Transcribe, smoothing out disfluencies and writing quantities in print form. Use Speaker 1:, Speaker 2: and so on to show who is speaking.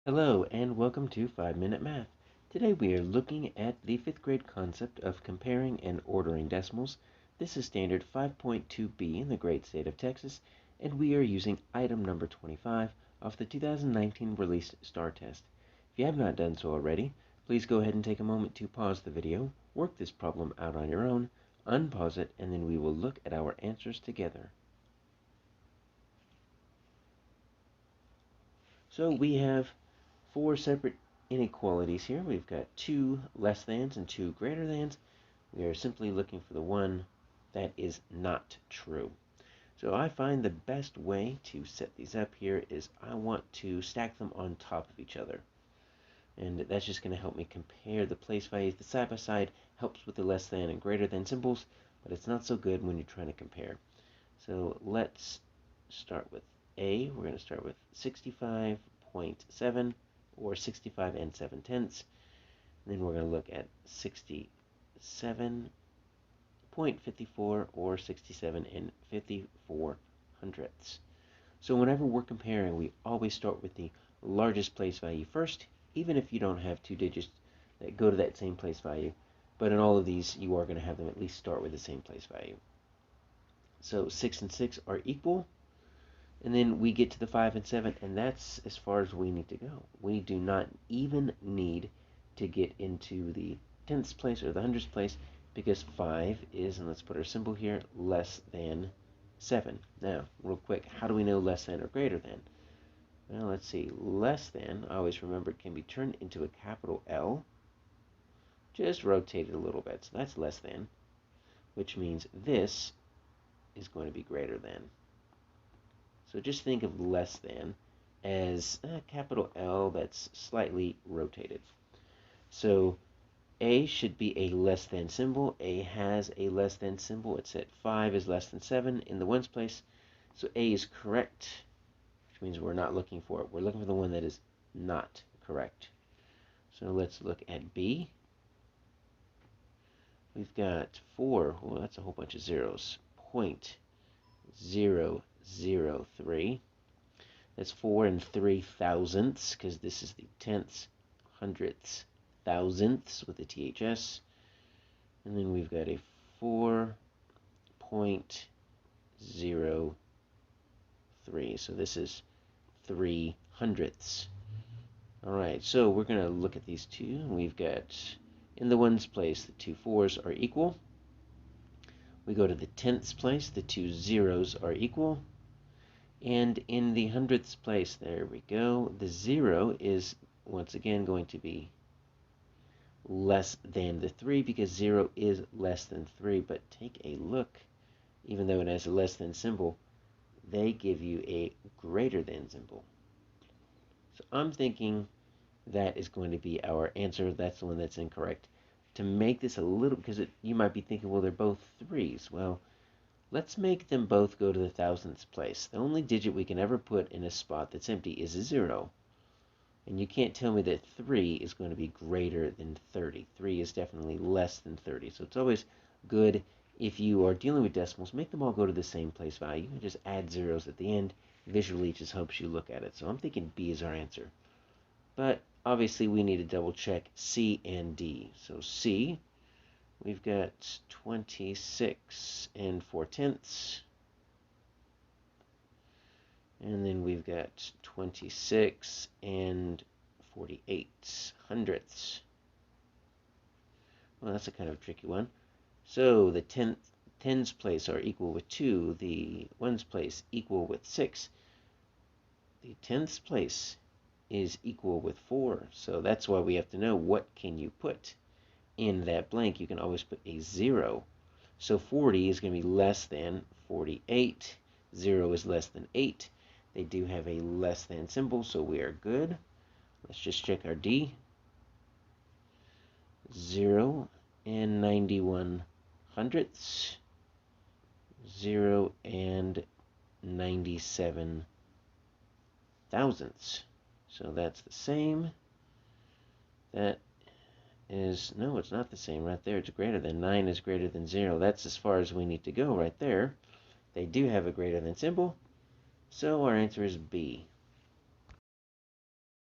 Speaker 1: Hello and welcome to 5 Minute Math. Today we are looking at the 5th grade concept of comparing and ordering decimals. This is standard 5.2b in the great state of Texas, and we are using item number 25 of the 2019 released STAAR test. If you have not done so already, please go ahead and take a moment to pause the video, work this problem out on your own, unpause it, and then we will look at our answers together. So we have four separate inequalities here. We've got two less thans and two greater thans. We are simply looking for the one that is not true. So I find the best way to set these up here is I want to stack them on top of each other. And that's just going to help me compare the place values. The side by side helps with the less than and greater than symbols, but it's not so good when you're trying to compare. So let's start with A. We're going to start with 65.7 or 65 and 7/10. Then we're going to look at 67.54 or 67 and 54 hundredths. So whenever we're comparing, we always start with the largest place value first, even if you don't have two digits that go to that same place value. But in all of these, you are going to have them at least start with the same place value. So 6 and 6 are equal. And then we get to the 5 and 7, and that's as far as we need to go. We do not even need to get into the tenths place or the hundredths place because 5 is, and let's put our symbol here, less than 7. Now, real quick, how do we know less than or greater than? Well, let's see. Less than, I always remember, can be turned into a capital L. Just rotate it a little bit. So that's less than, which means this is going to be greater than. So just think of less than as a capital L that's slightly rotated. So A should be a less than symbol. A has a less than symbol. It's at 5 is less than 7 in the ones place. So A is correct, which means we're not looking for it. We're looking for the one that is not correct. So let's look at B. We've got 4. Well, that's a whole bunch of zeros. 0.003. That's 4 and 3 thousandths, because this is the tenths, hundredths, thousandths with the THS. And then we've got a 4.03. So this is 3 hundredths. All right, so we're going to look at these two. We've got, in the ones place, the two 4s are equal. We go to the tenths place, the two zeros are equal. And in the hundredths place, there we go, the 0 is once again going to be less than the 3 because 0 is less than 3. But take a look, even though it has a less than symbol, they give you a greater than symbol. So I'm thinking that is going to be our answer. That's the one that's incorrect. To make this a little, because you might be thinking, well, they're both 3s. Well, let's make them both go to the thousandths place. The only digit we can ever put in a spot that's empty is a 0. And you can't tell me that 3 is going to be greater than 30. 3 is definitely less than 30. So it's always good if you are dealing with decimals, make them all go to the same place value and just add zeros at the end. Visually, it just helps you look at it. So I'm thinking B is our answer. But obviously, we need to double check C and D. So C, we've got 26 and 4/10. And then we've got 26 and 48 hundredths. Well, that's a kind of tricky one. So the tens place are equal with 2. The ones place equal with 6. The tenths place is equal with 4. So that's why we have to know what can you put in that blank. You can always put a 0. So 40 is going to be less than 48. 0 is less than 8. They do have a less than symbol, so we are good. Let's just check our D. 0 and 91 hundredths. 0 and 97 thousandths. So that's the same. That is, no, it's not the same right there. It's greater than. 9 is greater than 0. That's as far as we need to go right there. They do have a greater than symbol. So our answer is B.